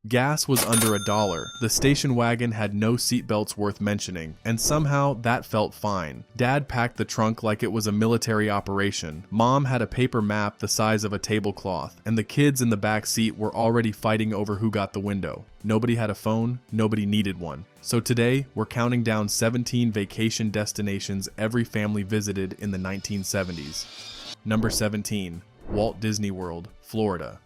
Gas was under $1. The station wagon had no seatbelts worth mentioning, and somehow that felt fine. Dad packed the trunk like it was a military operation. Mom had a paper map the size of a tablecloth, and the kids in the back seat were already fighting over who got the window. Nobody had a phone, nobody needed one. So today, we're counting down 17 vacation destinations every family visited in the 1970s. Number 17. Walt Disney World, Florida.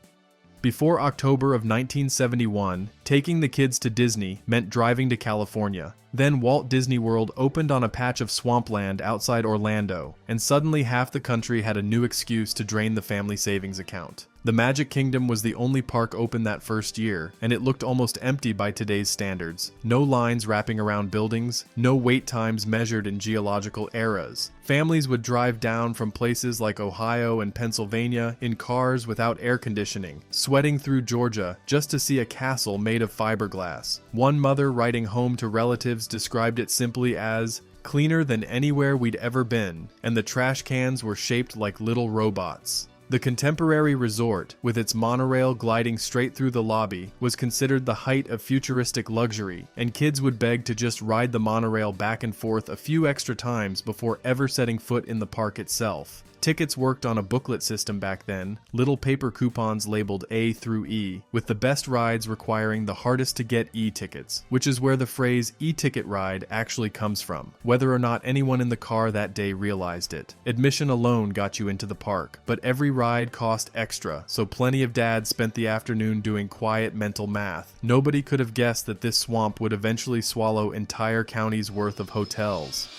Before October of 1971, taking the kids to Disney meant driving to California. Then Walt Disney World opened on a patch of swampland outside Orlando, and suddenly half the country had a new excuse to drain the family savings account. The Magic Kingdom was the only park open that first year, and it looked almost empty by today's standards. No lines wrapping around buildings, no wait times measured in geological eras. Families would drive down from places like Ohio and Pennsylvania in cars without air conditioning, sweating through Georgia just to see a castle made of fiberglass. One mother writing home to relatives described it simply as cleaner than anywhere we'd ever been, and the trash cans were shaped like little robots. The contemporary resort, with its monorail gliding straight through the lobby, was considered the height of futuristic luxury, and kids would beg to just ride the monorail back and forth a few extra times before ever setting foot in the park itself. Tickets worked on a booklet system back then, little paper coupons labeled A through E, with the best rides requiring the hardest to get E-tickets, which is where the phrase E-ticket ride actually comes from, whether or not anyone in the car that day realized it. Admission alone got you into the park, but every ride cost extra, so plenty of dads spent the afternoon doing quiet mental math. Nobody could have guessed that this swamp would eventually swallow entire counties' worth of hotels.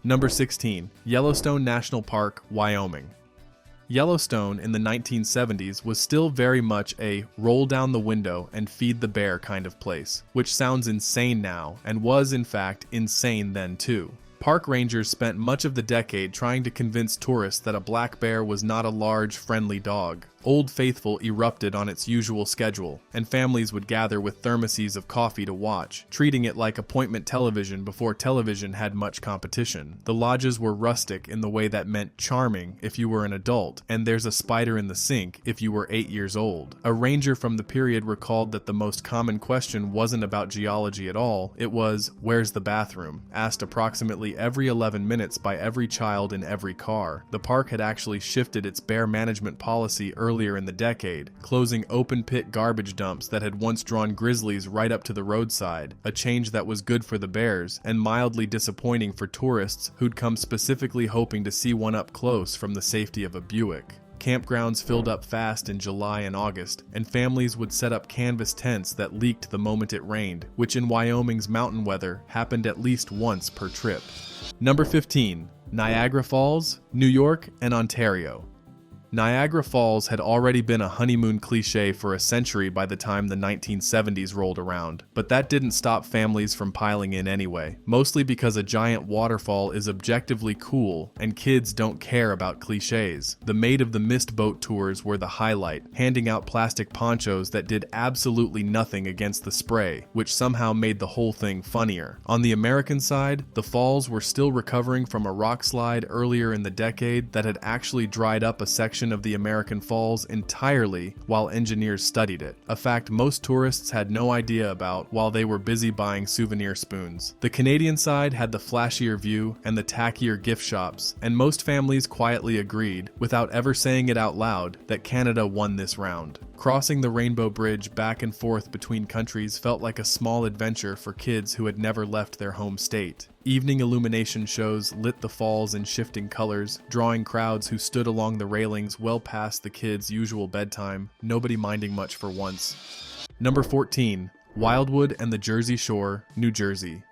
Number 16. Yellowstone National Park, Wyoming. Yellowstone in the 1970s was still very much a roll down the window and feed the bear kind of place, which sounds insane now, and was in fact insane then too. Park rangers spent much of the decade trying to convince tourists that a black bear was not a large, friendly dog. Old Faithful erupted on its usual schedule, and families would gather with thermoses of coffee to watch, treating it like appointment television before television had much competition. The lodges were rustic in the way that meant charming if you were an adult, and there's a spider in the sink if you were 8 years old. A ranger from the period recalled that the most common question wasn't about geology at all, it was, "Where's the bathroom?" asked approximately every 11 minutes by every child in every car. The park had actually shifted its bear management policy earlier in the decade, closing open-pit garbage dumps that had once drawn grizzlies right up to the roadside, a change that was good for the bears and mildly disappointing for tourists who'd come specifically hoping to see one up close from the safety of a Buick. Campgrounds filled up fast in July and August, and families would set up canvas tents that leaked the moment it rained, which in Wyoming's mountain weather happened at least once per trip. Number 15. Niagara Falls, New York, and Ontario. Niagara Falls had already been a honeymoon cliché for a century by the time the 1970s rolled around, but that didn't stop families from piling in anyway, mostly because a giant waterfall is objectively cool and kids don't care about clichés. The Maid of the Mist boat tours were the highlight, handing out plastic ponchos that did absolutely nothing against the spray, which somehow made the whole thing funnier. On the American side, the falls were still recovering from a rock slide earlier in the decade that had actually dried up a section of the American Falls entirely while engineers studied it, a fact most tourists had no idea about while they were busy buying souvenir spoons. The Canadian side had the flashier view and the tackier gift shops, and most families quietly agreed, without ever saying it out loud, that Canada won this round. Crossing the Rainbow Bridge back and forth between countries felt like a small adventure for kids who had never left their home state. Evening illumination shows lit the falls in shifting colors, drawing crowds who stood along the railings well past the kids' usual bedtime, nobody minding much for once. Number 14. Wildwood and the Jersey Shore, New Jersey.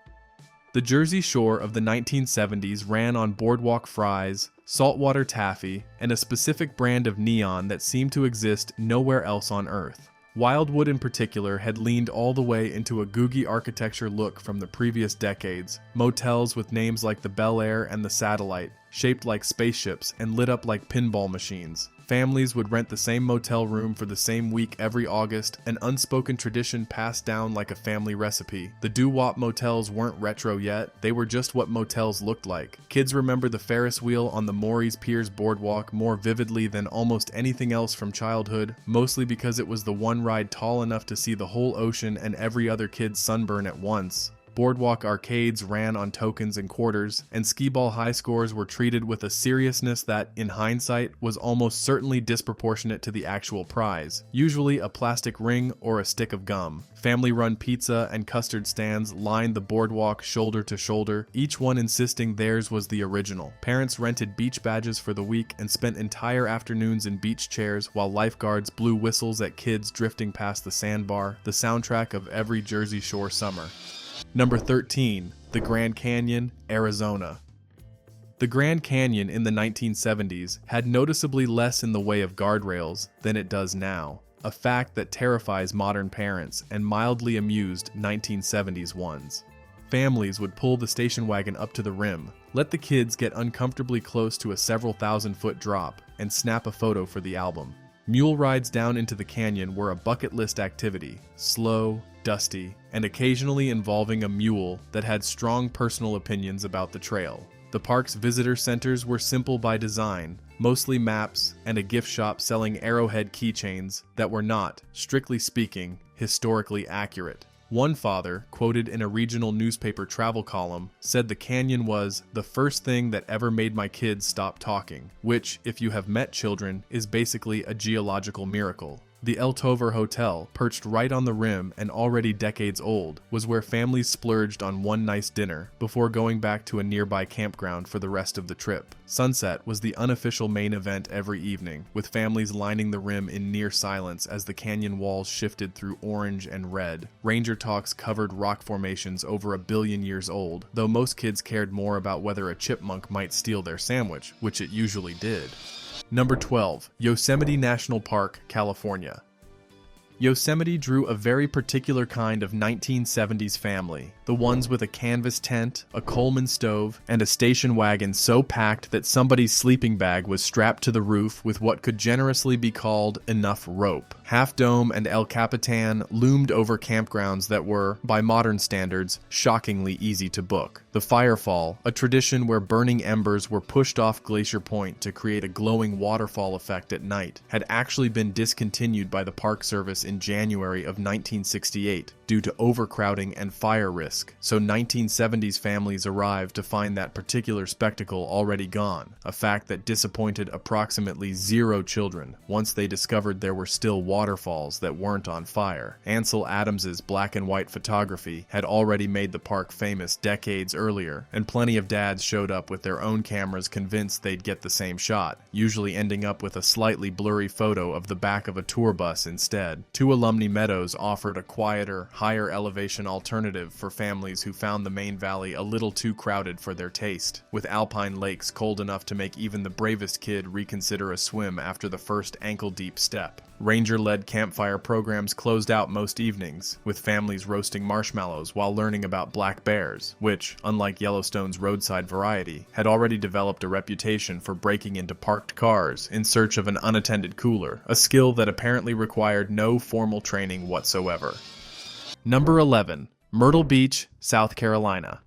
The Jersey Shore of the 1970s ran on boardwalk fries, saltwater taffy, and a specific brand of neon that seemed to exist nowhere else on Earth. Wildwood in particular had leaned all the way into a googie architecture look from the previous decades, motels with names like the Bel Air and the Satellite, shaped like spaceships and lit up like pinball machines. Families would rent the same motel room for the same week every August, an unspoken tradition passed down like a family recipe. The doo-wop motels weren't retro yet, they were just what motels looked like. Kids remember the Ferris wheel on the Morey's Piers boardwalk more vividly than almost anything else from childhood, mostly because it was the one ride tall enough to see the whole ocean and every other kid's sunburn at once. Boardwalk arcades ran on tokens and quarters, and skee-ball high scores were treated with a seriousness that, in hindsight, was almost certainly disproportionate to the actual prize, usually a plastic ring or a stick of gum. Family-run pizza and custard stands lined the boardwalk shoulder to shoulder, each one insisting theirs was the original. Parents rented beach badges for the week and spent entire afternoons in beach chairs while lifeguards blew whistles at kids drifting past the sandbar, the soundtrack of every Jersey Shore summer. Number 13. The Grand Canyon, Arizona. The Grand Canyon in the 1970s had noticeably less in the way of guardrails than it does now, a fact that terrifies modern parents and mildly amused 1970s ones. Families would pull the station wagon up to the rim, let the kids get uncomfortably close to a several thousand-foot drop, and snap a photo for the album. Mule rides down into the canyon were a bucket list activity, slow, dusty, and occasionally involving a mule that had strong personal opinions about the trail. The park's visitor centers were simple by design, mostly maps and a gift shop selling arrowhead keychains that were not, strictly speaking, historically accurate. One father, quoted in a regional newspaper travel column, said the canyon was the first thing that ever made my kids stop talking, which, if you have met children, is basically a geological miracle. The El Tovar Hotel, perched right on the rim and already decades old, was where families splurged on one nice dinner before going back to a nearby campground for the rest of the trip. Sunset was the unofficial main event every evening, with families lining the rim in near silence as the canyon walls shifted through orange and red. Ranger talks covered rock formations over 1 billion years old, though most kids cared more about whether a chipmunk might steal their sandwich, which it usually did. Number 12. Yosemite National Park, California. Yosemite drew a very particular kind of 1970s family, the ones with a canvas tent, a Coleman stove, and a station wagon so packed that somebody's sleeping bag was strapped to the roof with what could generously be called enough rope. Half Dome and El Capitan loomed over campgrounds that were, by modern standards, shockingly easy to book. The Firefall, a tradition where burning embers were pushed off Glacier Point to create a glowing waterfall effect at night, had actually been discontinued by the Park Service in January of 1968 due to overcrowding and fire risk, so 1970s families arrived to find that particular spectacle already gone, a fact that disappointed approximately 0 children once they discovered there were still waterfalls that weren't on fire. Ansel Adams's black and white photography had already made the park famous decades earlier, and plenty of dads showed up with their own cameras convinced they'd get the same shot, usually ending up with a slightly blurry photo of the back of a tour bus instead. Two Alumni Meadows offered a quieter, higher elevation alternative for families who found the main valley a little too crowded for their taste, with alpine lakes cold enough to make even the bravest kid reconsider a swim after the first ankle-deep step. Ranger-led campfire programs closed out most evenings, with families roasting marshmallows while learning about black bears, which, unlike Yellowstone's roadside variety, had already developed a reputation for breaking into parked cars in search of an unattended cooler, a skill that apparently required no formal training whatsoever. Number 11. Myrtle Beach, South Carolina.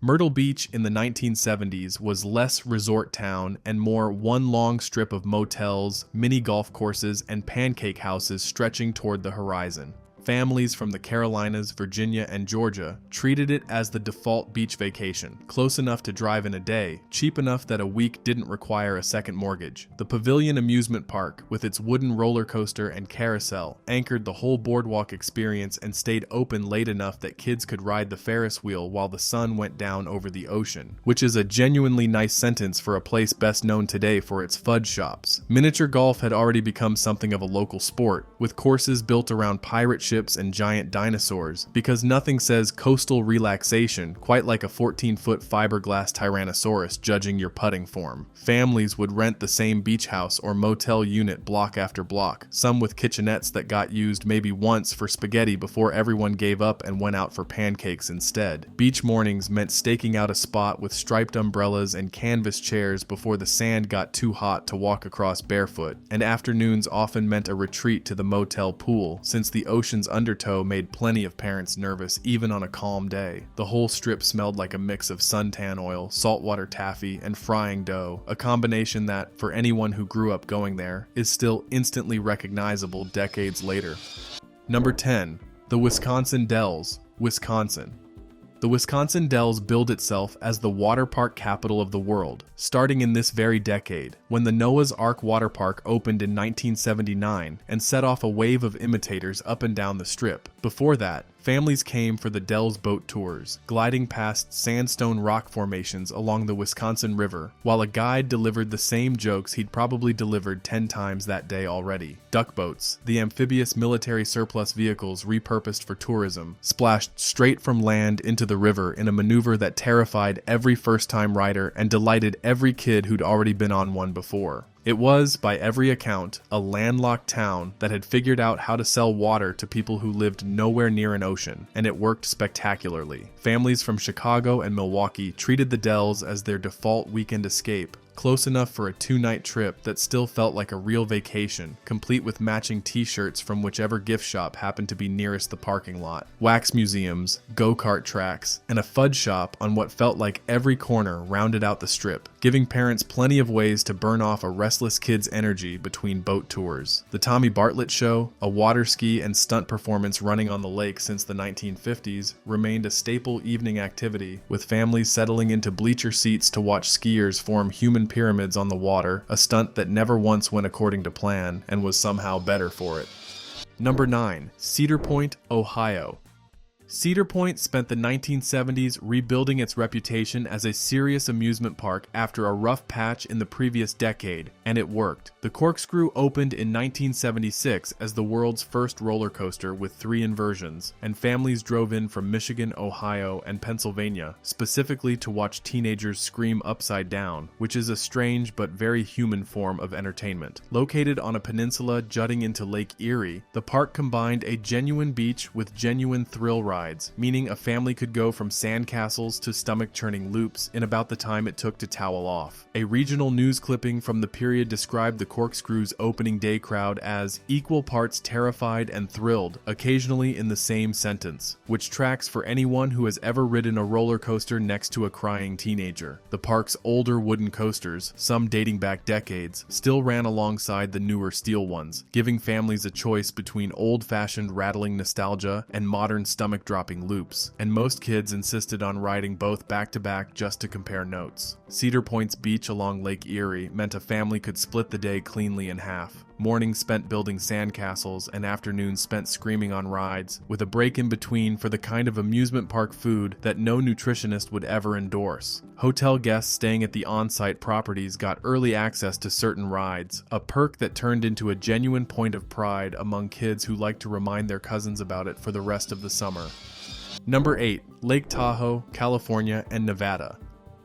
Myrtle Beach in the 1970s was less resort town and more one long strip of motels, mini golf courses, and pancake houses stretching toward the horizon. Families from the Carolinas, Virginia, and Georgia treated it as the default beach vacation, close enough to drive in a day, cheap enough that a week didn't require a second mortgage. The Pavilion amusement park, with its wooden roller coaster and carousel, anchored the whole boardwalk experience and stayed open late enough that kids could ride the Ferris wheel while the sun went down over the ocean, which is a genuinely nice sentence for a place best known today for its fudge shops. Miniature golf had already become something of a local sport, with courses built around pirate ships ships and giant dinosaurs, because nothing says coastal relaxation quite like a 14-foot fiberglass Tyrannosaurus judging your putting form. Families would rent the same beach house or motel unit block after block, some with kitchenettes that got used maybe once for spaghetti before everyone gave up and went out for pancakes instead. Beach mornings meant staking out a spot with striped umbrellas and canvas chairs before the sand got too hot to walk across barefoot, and afternoons often meant a retreat to the motel pool, since the ocean's undertow made plenty of parents nervous even on a calm day. The whole strip smelled like a mix of suntan oil, saltwater taffy, and frying dough, a combination that, for anyone who grew up going there, is still instantly recognizable decades later. Number 10. The Wisconsin Dells, Wisconsin. The Wisconsin Dells billed itself as the water park capital of the world, starting in this very decade, when the Noah's Ark Water Park opened in 1979 and set off a wave of imitators up and down the strip. Before that, families came for the Dells boat tours, gliding past sandstone rock formations along the Wisconsin River, while a guide delivered the same jokes he'd probably delivered 10 times that day already. Duck boats, the amphibious military surplus vehicles repurposed for tourism, splashed straight from land into the river in a maneuver that terrified every first-time rider and delighted every kid who'd already been on one before. It was, by every account, a landlocked town that had figured out how to sell water to people who lived nowhere near an ocean, and it worked spectacularly. Families from Chicago and Milwaukee treated the Dells as their default weekend escape, close enough for a 2-night trip that still felt like a real vacation, complete with matching t-shirts from whichever gift shop happened to be nearest the parking lot, wax museums, go-kart tracks, and a fudge shop on what felt like every corner rounded out the strip, giving parents plenty of ways to burn off a restless kid's energy between boat tours. The Tommy Bartlett Show, a water ski and stunt performance running on the lake since the 1950s, remained a staple evening activity, with families settling into bleacher seats to watch skiers form human pyramids on the water, a stunt that never once went according to plan and was somehow better for it. Number 9. Cedar Point, Ohio. Cedar Point spent the 1970s rebuilding its reputation as a serious amusement park after a rough patch in the previous decade, and it worked. The Corkscrew opened in 1976 as the world's first roller coaster with 3 inversions, and families drove in from Michigan, Ohio, and Pennsylvania, specifically to watch teenagers scream upside down, which is a strange but very human form of entertainment. Located on a peninsula jutting into Lake Erie, the park combined a genuine beach with genuine thrill rides, meaning a family could go from sandcastles to stomach-churning loops in about the time it took to towel off. A regional news clipping from the period described the Corkscrew's opening day crowd as equal parts terrified and thrilled, occasionally in the same sentence, which tracks for anyone who has ever ridden a roller coaster next to a crying teenager. The park's older wooden coasters, some dating back decades, still ran alongside the newer steel ones, giving families a choice between old-fashioned rattling nostalgia and modern stomach-dropping loops, and most kids insisted on riding both back-to-back just to compare notes. Cedar Point's beach along Lake Erie meant a family could split the day cleanly in half. Mornings spent building sandcastles and afternoons spent screaming on rides, with a break in between for the kind of amusement park food that no nutritionist would ever endorse. Hotel guests staying at the on-site properties got early access to certain rides, a perk that turned into a genuine point of pride among kids who liked to remind their cousins about it for the rest of the summer. Number 8. Lake Tahoe, California, and Nevada.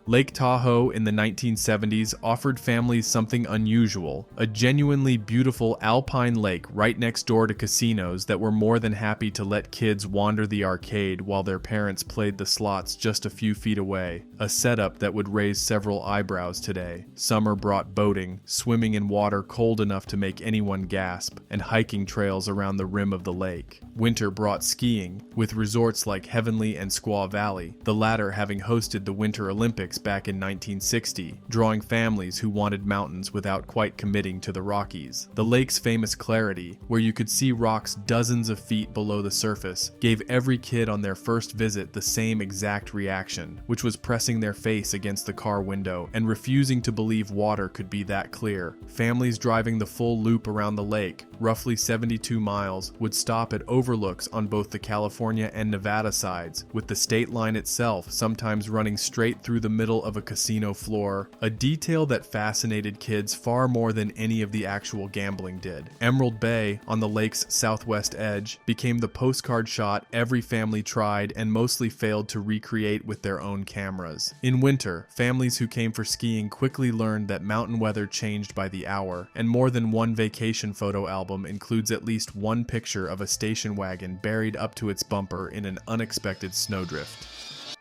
Lake Tahoe in the 1970s offered families something unusual, a genuinely beautiful alpine lake right next door to casinos that were more than happy to let kids wander the arcade while their parents played the slots just a few feet away, a setup that would raise several eyebrows today. Summer brought boating, swimming in water cold enough to make anyone gasp, and hiking trails around the rim of the lake. Winter brought skiing, with resorts like Heavenly and Squaw Valley, the latter having hosted the Winter Olympics back in 1960, drawing families who wanted mountains without quite committing to the Rockies. The lake's famous clarity, where you could see rocks dozens of feet below the surface, gave every kid on their first visit the same exact reaction, which was pressing their face against the car window and refusing to believe water could be that clear. Families driving the full loop around the lake, roughly 72 miles, would stop at overlooks on both the California and Nevada sides, with the state line itself sometimes running straight through the middle middle of a casino floor, a detail that fascinated kids far more than any of the actual gambling did. Emerald Bay, on the lake's southwest edge, became the postcard shot every family tried and mostly failed to recreate with their own cameras. In winter, families who came for skiing quickly learned that mountain weather changed by the hour, and more than one vacation photo album includes at least one picture of a station wagon buried up to its bumper in an unexpected snowdrift.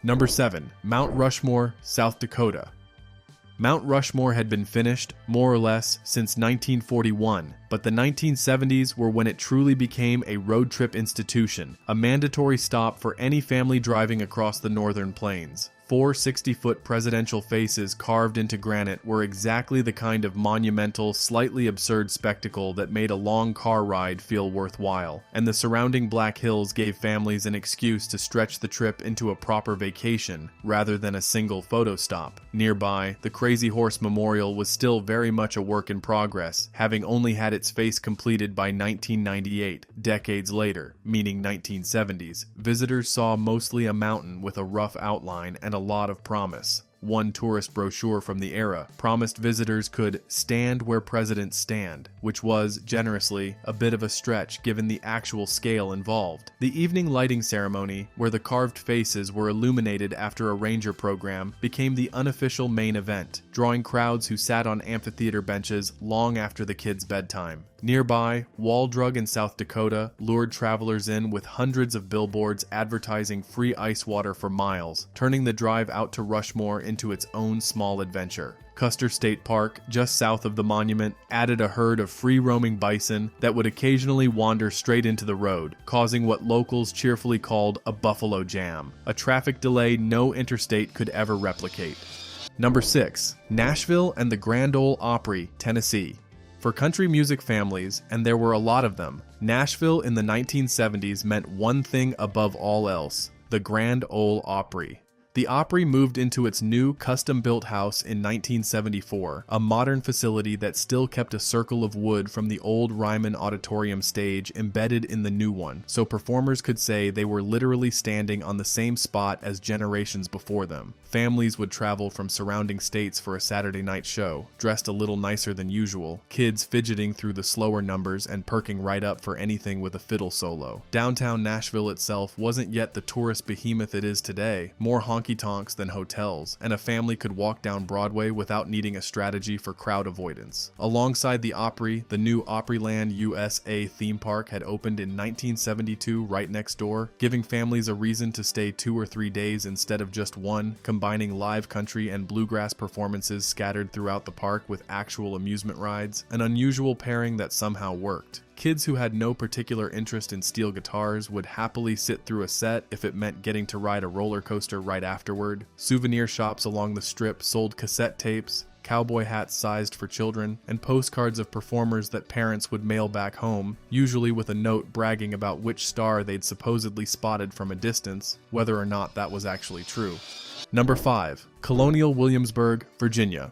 Number 7. Mount Rushmore, South Dakota. Mount Rushmore had been finished, more or less, since 1941, but the 1970s were when it truly became a road trip institution, a mandatory stop for any family driving across the northern plains. 4 60-foot presidential faces carved into granite were exactly the kind of monumental, slightly absurd spectacle that made a long car ride feel worthwhile, and the surrounding Black Hills gave families an excuse to stretch the trip into a proper vacation, rather than a single photo stop. Nearby, the Crazy Horse Memorial was still very much a work in progress, having only had its face completed by 1998, decades later, meaning 1970s. Visitors saw mostly a mountain with a rough outline and a lot of promise. One tourist brochure from the era promised visitors could stand where presidents stand, which was, generously, a bit of a stretch given the actual scale involved. The evening lighting ceremony, where the carved faces were illuminated after a ranger program, became the unofficial main event, drawing crowds who sat on amphitheater benches long after the kids' bedtime. Nearby, Wall Drug in South Dakota lured travelers in with hundreds of billboards advertising free ice water for miles, turning the drive out to Rushmore into its own small adventure. Custer State Park, just south of the monument, added a herd of free-roaming bison that would occasionally wander straight into the road, causing what locals cheerfully called a buffalo jam, a traffic delay no interstate could ever replicate. Number 6. Nashville and the Grand Ole Opry, Tennessee. For country music families, and there were a lot of them, Nashville in the 1970s meant one thing above all else: the Grand Ole Opry. The Opry moved into its new custom-built house in 1974, a modern facility that still kept a circle of wood from the old Ryman Auditorium stage embedded in the new one, so performers could say they were literally standing on the same spot as generations before them. Families would travel from surrounding states for a Saturday night show, dressed a little nicer than usual, kids fidgeting through the slower numbers and perking right up for anything with a fiddle solo. Downtown Nashville itself wasn't yet the tourist behemoth it is today, more honky-tonks than hotels, and a family could walk down Broadway without needing a strategy for crowd avoidance. Alongside the Opry, the new Opryland USA theme park had opened in 1972 right next door, giving families a reason to stay 2 or 3 days instead of just one, combining live country and bluegrass performances scattered throughout the park with actual amusement rides, an unusual pairing that somehow worked. Kids who had no particular interest in steel guitars would happily sit through a set if it meant getting to ride a roller coaster right afterward. Souvenir shops along the strip sold cassette tapes, cowboy hats sized for children, and postcards of performers that parents would mail back home, usually with a note bragging about which star they'd supposedly spotted from a distance, whether or not that was actually true. Number 5. Colonial Williamsburg, Virginia.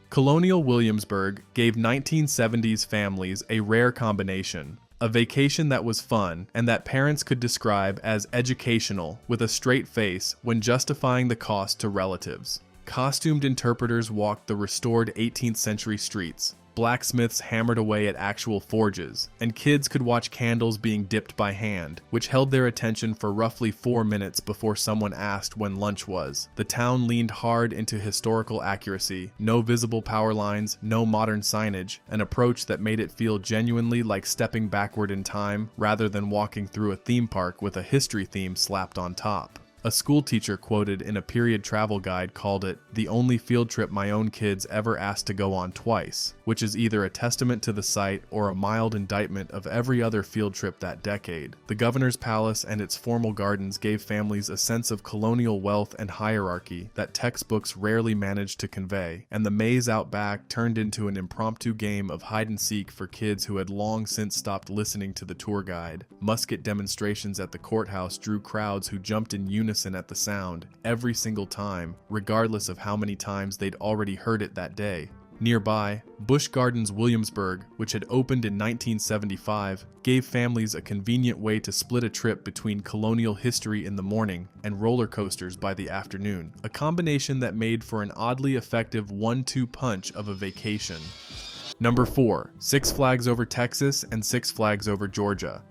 Colonial Williamsburg gave 1970s families a rare combination: a vacation that was fun and that parents could describe as educational with a straight face when justifying the cost to relatives. Costumed interpreters walked the restored 18th century streets. Blacksmiths hammered away at actual forges, and kids could watch candles being dipped by hand, which held their attention for roughly 4 minutes before someone asked when lunch was. The town leaned hard into historical accuracy, no visible power lines, no modern signage, an approach that made it feel genuinely like stepping backward in time rather than walking through a theme park with a history theme slapped on top. A school teacher quoted in a period travel guide called it the only field trip my own kids ever asked to go on twice, which is either a testament to the site or a mild indictment of every other field trip that decade. The governor's palace and its formal gardens gave families a sense of colonial wealth and hierarchy that textbooks rarely managed to convey, and the maze out back turned into an impromptu game of hide-and-seek for kids who had long since stopped listening to the tour guide. Musket demonstrations at the courthouse drew crowds who jumped in unison at the sound every single time, regardless of how many times they'd already heard it that day. Nearby, Busch Gardens Williamsburg, which had opened in 1975, gave families a convenient way to split a trip between colonial history in the morning and roller coasters by the afternoon, a combination that made for an oddly effective 1-2 punch of a vacation. Number 4. Six Flags Over Texas and Six Flags Over Georgia.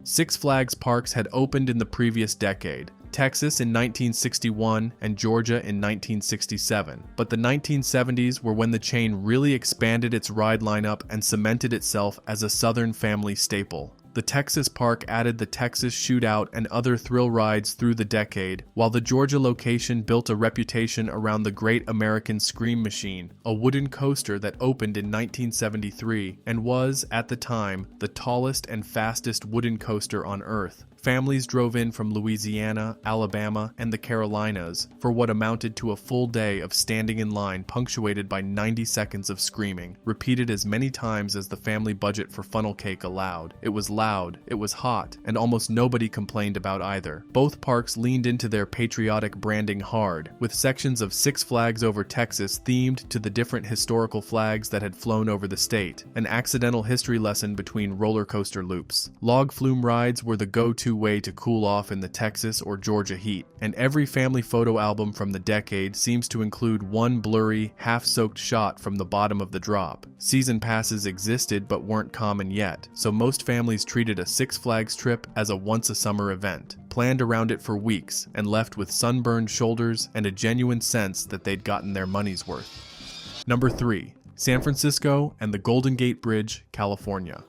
Six Flags parks had opened in the previous decade, Texas in 1961 and Georgia in 1967, but the 1970s were when the chain really expanded its ride lineup and cemented itself as a Southern family staple. The Texas park added the Texas Shootout and other thrill rides through the decade, while the Georgia location built a reputation around the Great American Scream Machine, a wooden coaster that opened in 1973 and was, at the time, the tallest and fastest wooden coaster on Earth. Families drove in from Louisiana, Alabama, and the Carolinas for what amounted to a full day of standing in line punctuated by 90 seconds of screaming, repeated as many times as the family budget for funnel cake allowed. It was loud, it was hot, and almost nobody complained about either. Both parks leaned into their patriotic branding hard, with sections of Six Flags Over Texas themed to the different historical flags that had flown over the state, an accidental history lesson between roller coaster loops. Log flume rides were the go-to way to cool off in the Texas or Georgia heat, and every family photo album from the decade seems to include one blurry, half-soaked shot from the bottom of the drop. Season passes existed but weren't common yet, so most families treated a Six Flags trip as a once-a-summer event, planned around it for weeks, and left with sunburned shoulders and a genuine sense that they'd gotten their money's worth. Number 3. San Francisco and the Golden Gate Bridge, California.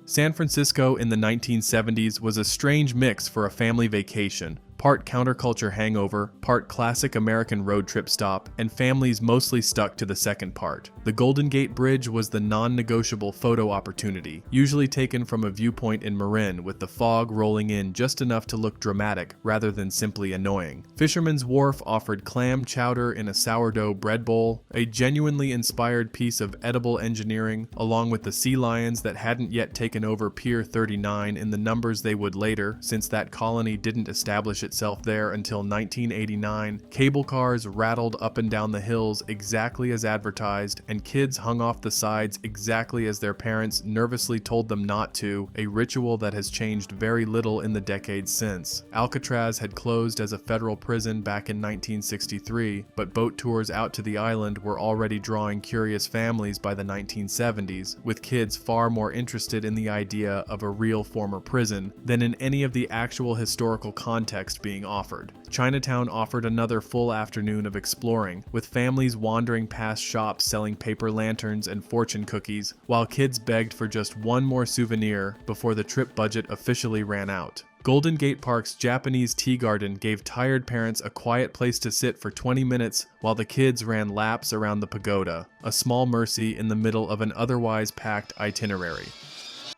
San Francisco in the 1970s was a strange mix for a family vacation, part counterculture hangover, part classic American road trip stop, and families mostly stuck to the second part. The Golden Gate Bridge was the non-negotiable photo opportunity, usually taken from a viewpoint in Marin with the fog rolling in just enough to look dramatic rather than simply annoying. Fisherman's Wharf offered clam chowder in a sourdough bread bowl, a genuinely inspired piece of edible engineering, along with the sea lions that hadn't yet taken over Pier 39 in the numbers they would later, since that colony didn't establish itself there until 1989. Cable cars rattled up and down the hills exactly as advertised, and kids hung off the sides exactly as their parents nervously told them not to, a ritual that has changed very little in the decades since. Alcatraz had closed as a federal prison back in 1963, but boat tours out to the island were already drawing curious families by the 1970s, with kids far more interested in the idea of a real former prison than in any of the actual historical context being offered. Chinatown offered another full afternoon of exploring, with families wandering past shops selling paper lanterns and fortune cookies, while kids begged for just one more souvenir before the trip budget officially ran out. Golden Gate Park's Japanese tea garden gave tired parents a quiet place to sit for 20 minutes while the kids ran laps around the pagoda, a small mercy in the middle of an otherwise packed itinerary.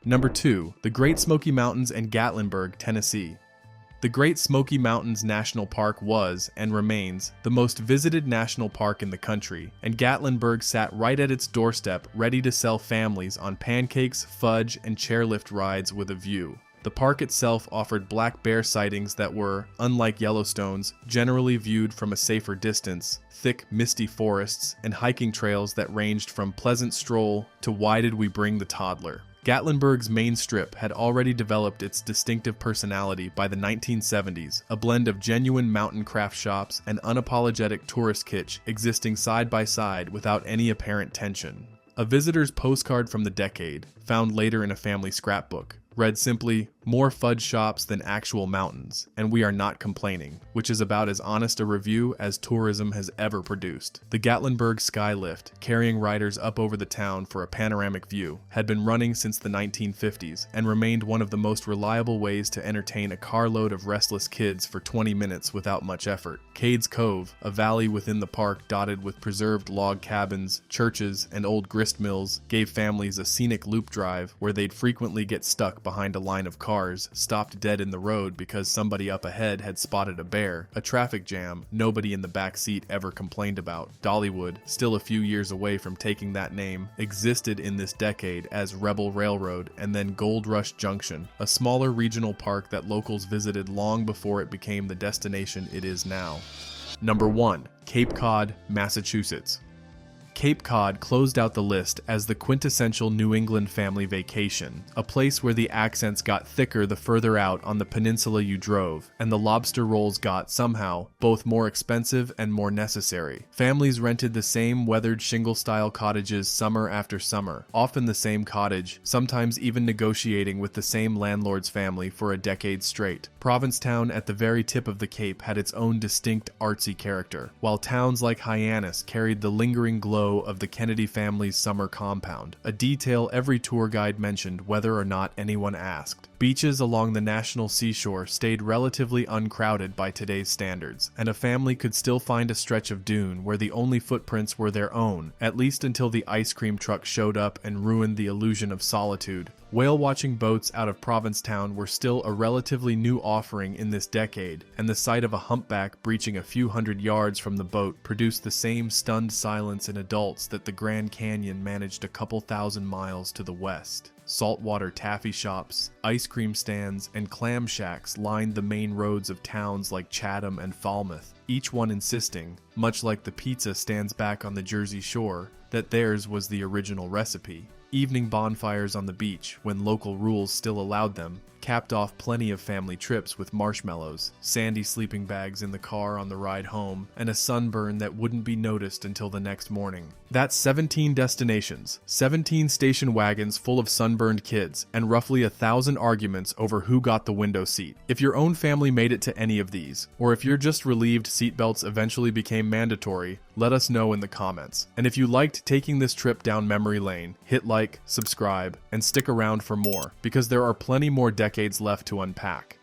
Number 2. The Great Smoky Mountains and Gatlinburg, Tennessee. The Great Smoky Mountains National Park was, and remains, the most visited national park in the country, and Gatlinburg sat right at its doorstep ready to sell families on pancakes, fudge, and chairlift rides with a view. The park itself offered black bear sightings that were, unlike Yellowstone's, generally viewed from a safer distance, thick, misty forests, and hiking trails that ranged from pleasant stroll to why did we bring the toddler. Gatlinburg's main strip had already developed its distinctive personality by the 1970s, a blend of genuine mountain craft shops and unapologetic tourist kitsch existing side by side without any apparent tension. A visitor's postcard from the decade, found later in a family scrapbook, read simply, "More fudge shops than actual mountains, and we are not complaining," which is about as honest a review as tourism has ever produced. The Gatlinburg Skylift, carrying riders up over the town for a panoramic view, had been running since the 1950s and remained one of the most reliable ways to entertain a carload of restless kids for 20 minutes without much effort. Cades Cove, a valley within the park dotted with preserved log cabins, churches, and old grist mills, gave families a scenic loop drive where they'd frequently get stuck behind a line of cars, stopped dead in the road because somebody up ahead had spotted a bear, a traffic jam nobody in the back seat ever complained about. Dollywood, still a few years away from taking that name, existed in this decade as Rebel Railroad and then Gold Rush Junction, a smaller regional park that locals visited long before it became the destination it is now. Number 1. Cape Cod, Massachusetts. Cape Cod closed out the list as the quintessential New England family vacation, a place where the accents got thicker the further out on the peninsula you drove, and the lobster rolls got, somehow, both more expensive and more necessary. Families rented the same weathered shingle-style cottages summer after summer, often the same cottage, sometimes even negotiating with the same landlord's family for a decade straight. Provincetown at the very tip of the Cape had its own distinct artsy character, while towns like Hyannis carried the lingering glow of the Kennedy family's summer compound, a detail every tour guide mentioned whether or not anyone asked. Beaches along the national seashore stayed relatively uncrowded by today's standards, and a family could still find a stretch of dune where the only footprints were their own, at least until the ice cream truck showed up and ruined the illusion of solitude. Whale-watching boats out of Provincetown were still a relatively new offering in this decade, and the sight of a humpback breaching a few hundred yards from the boat produced the same stunned silence in adults that the Grand Canyon managed a couple thousand miles to the west. Saltwater taffy shops, ice cream stands, and clam shacks lined the main roads of towns like Chatham and Falmouth, each one insisting, much like the pizza stands back on the Jersey Shore, that theirs was the original recipe. Evening bonfires on the beach, when local rules still allowed them, capped off plenty of family trips with marshmallows, sandy sleeping bags in the car on the ride home, and a sunburn that wouldn't be noticed until the next morning. That's 17 destinations, 17 station wagons full of sunburned kids, and roughly 1,000 arguments over who got the window seat. If your own family made it to any of these, or if you're just relieved seatbelts eventually became mandatory, let us know in the comments. And if you liked taking this trip down memory lane, hit like, subscribe, and stick around for more, because there are plenty more decades left to unpack.